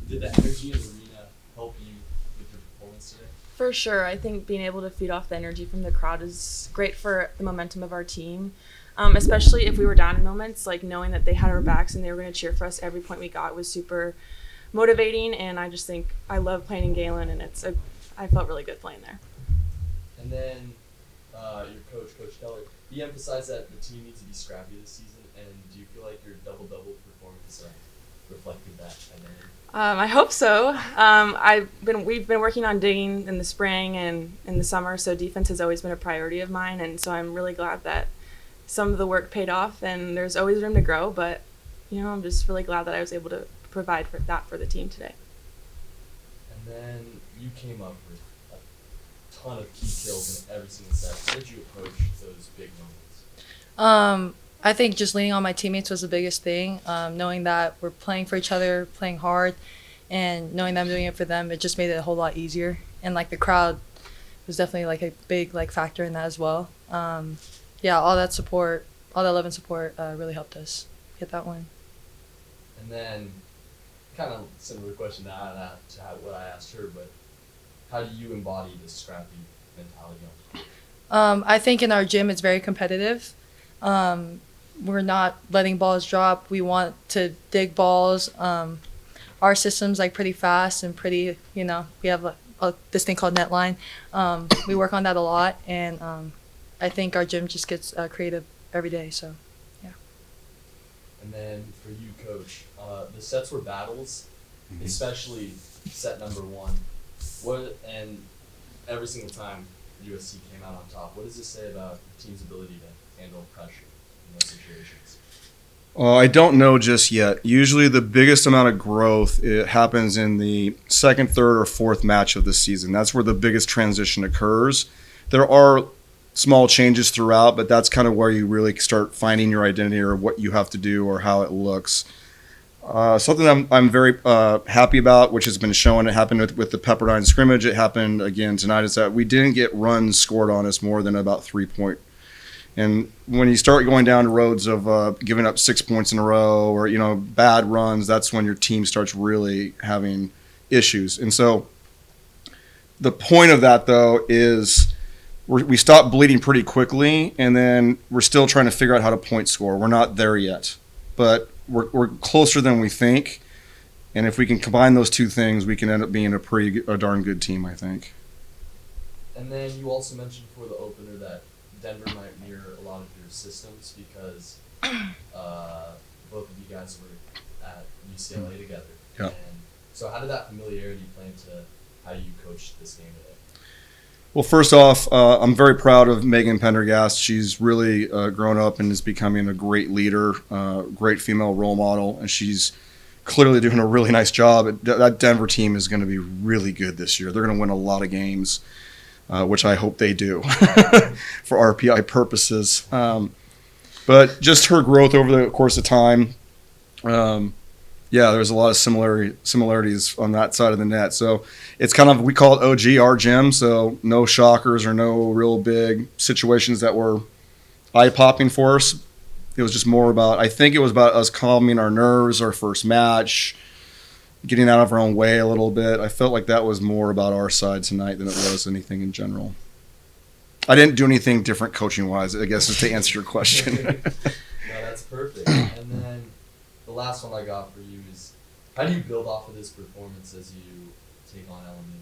Did the energy in the arena help you with your performance today? For sure. I think being able to feed off the energy from the crowd is great for the momentum of our team, especially if we were down in moments. Like knowing that they had our backs and they were going to cheer for us every point we got was super motivating. And I just think I love playing in Galen, and I felt really good playing there. And then your coach, Coach Keller, he emphasized that the team needs to be scrappy this season. And do you feel like your double-double performance reflected that identity? I hope so. We've been working on digging in the spring and in the summer, so defense has always been a priority of mine, and so I'm really glad that some of the work paid off, and there's always room to grow, but I'm just really glad that I was able to provide for the team today. And then you came up with a ton of key kills in every single set. How did you approach those big moments? I think just leaning on my teammates was the biggest thing. Knowing that we're playing for each other, playing hard, and knowing that I'm doing it for them, it just made it a whole lot easier. And the crowd was definitely a big factor in that as well. All that support, all that love and support really helped us get that win. And then, kind of similar question to what I asked her, but how do you embody this scrappy mentality on the court? I think in our gym it's very competitive. We're not letting balls drop. We want to dig balls. Our system's pretty fast and pretty, we have this thing called net line. We work on that a lot, and I think our gym just gets creative every day. So, yeah. And then for you, Coach, the sets were battles, especially set number one. And every single time USC came out on top. What does this say about the team's ability to handle pressure in those situations? I don't know just yet. Usually the biggest amount of growth, it happens in the second, third, or fourth match of the season. That's where the biggest transition occurs. There are small changes throughout, but that's kind of where you really start finding your identity or what you have to do or how it looks. Something I'm very happy about, which has been shown, it happened with the Pepperdine scrimmage, it happened again tonight, is that we didn't get runs scored on us more than about 3 points. And when you start going down roads of giving up 6 points in a row or, bad runs, that's when your team starts really having issues. And so the point of that, though, is we stop bleeding pretty quickly, and then we're still trying to figure out how to point score. We're not there yet, but we're closer than we think. And if we can combine those two things, we can end up being a darn good team, I think. And then you also mentioned for the opener that Denver might mirror a lot of your systems because both of you guys were at UCLA together. Yeah. And so how did that familiarity play into how you coached this game today? Well, first off, I'm very proud of Megan Pendergast. She's really grown up and is becoming a great leader, great female role model, and she's clearly doing a really nice job. That Denver team is going to be really good this year. They're going to win a lot of games, which I hope they do for RPI purposes. But just her growth over the course of time, there's a lot of similarities on that side of the net. So it's kind of, we call it OG, our gym, so no shockers or no real big situations that were eye-popping for us. It was just more about, I think it was about us calming our nerves, our first match, getting out of our own way a little bit. I felt like that was more about our side tonight than it was anything in general. I didn't do anything different coaching-wise, I guess, is to answer your question. No, that's perfect. And then the last one I got for you is, how do you build off of this performance as you take on LMU?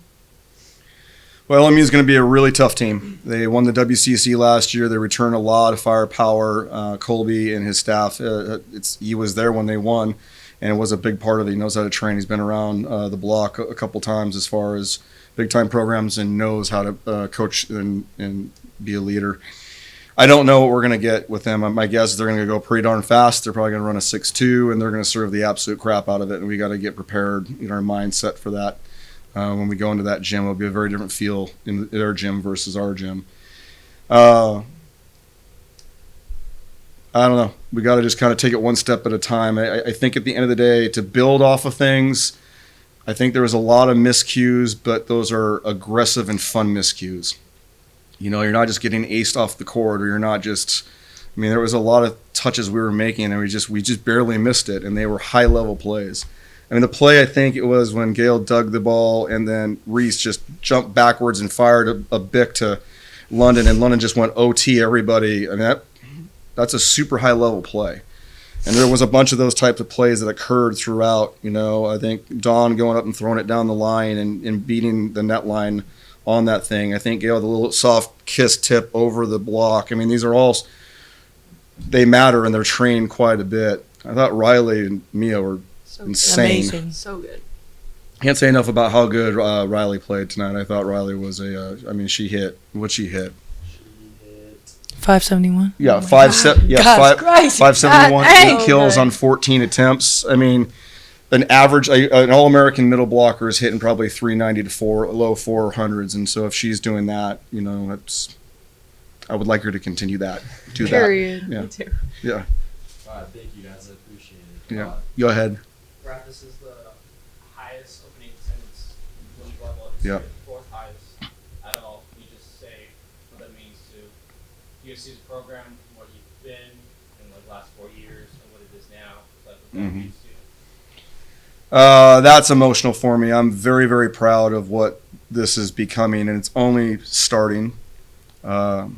Well, LMU is going to be a really tough team. They won the WCC last year. They returned a lot of firepower. Colby and his staff, he was there when they won, and it was a big part of it. He knows how to train. He's been around the block a couple times as far as big-time programs and knows how to coach and be a leader. I don't know what we're going to get with them. My guess is they're going to go pretty darn fast. They're probably going to run a 6-2, and they're going to serve the absolute crap out of it, and we got to get prepared, our mindset for that. When we go into that gym, it'll be a very different feel in their gym versus our gym. I don't know. We got to just kind of take it one step at a time. I think at the end of the day, to build off of things, I think there was a lot of miscues, but those are aggressive and fun miscues. You're not just getting aced off the court, or you're not just. There was a lot of touches we were making, and we just barely missed it, and they were high level plays. I mean, the play, I think it was when Gale dug the ball and then Reese just jumped backwards and fired a bick to London, and London just went OT everybody. I mean, that's a super high level play. And there was a bunch of those types of plays that occurred throughout. I think Dawn going up and throwing it down the line and beating the net line on that thing. I think Gale, the little soft kiss tip over the block. I mean, these are all, they matter and they're trained quite a bit. I thought Riley and Mia were insane. Amazing. So good. Can't say enough about how good Riley played tonight. I thought Riley was she hit. What'd she hit? She hit 571. Yeah, Oh my five God. se- yeah, God's five, Christ. 571, God dang. 8 kills on 14 attempts. I mean, an average, an All-American middle blocker is hitting probably 390 to low 400s, and so if she's doing that, I would like her to continue that. Do Period. that. Yeah. Me too. Yeah. All right, thank you guys. I appreciate it. Yeah. Go ahead. Brad, this is the highest opening attendance in volleyball history. Yeah. Fourth highest at all. Can you just say what that means to USC's program, what you've been in the last 4 years, and what it is now? What that means to you? That's emotional for me. I'm very, very proud of what this is becoming, and it's only starting. When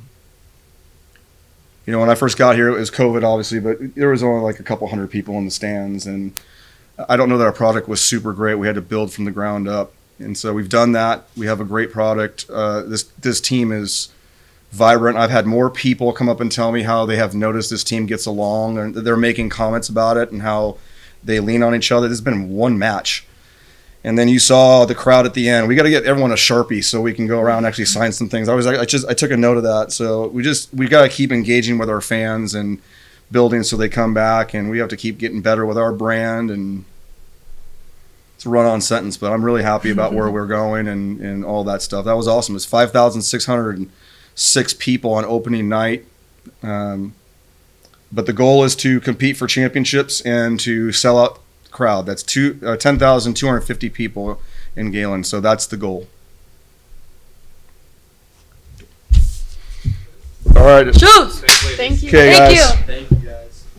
I first got here, it was COVID, obviously, but there was only like a couple hundred people in the stands, and I don't know that our product was super great. We had to build from the ground up, and so we've done that. We have a great product. This team is vibrant. I've had more people come up and tell me how they have noticed this team gets along, and they're making comments about it and how they lean on each other. This has been one match. And then you saw the crowd at the end. We got to get everyone a Sharpie so we can go around and actually sign some things. I took a note of that. So we got to keep engaging with our fans and building so they come back, and we have to keep getting better with our brand. And it's a run-on sentence, but I'm really happy about where we're going and all that stuff. That was awesome. It's 5,606 people on opening night. But the goal is to compete for championships and to sell out crowd. That's 10,250 people in Galen, so that's the goal. All right. Shoot. Thank you. Okay, Thank guys. you. Thank you.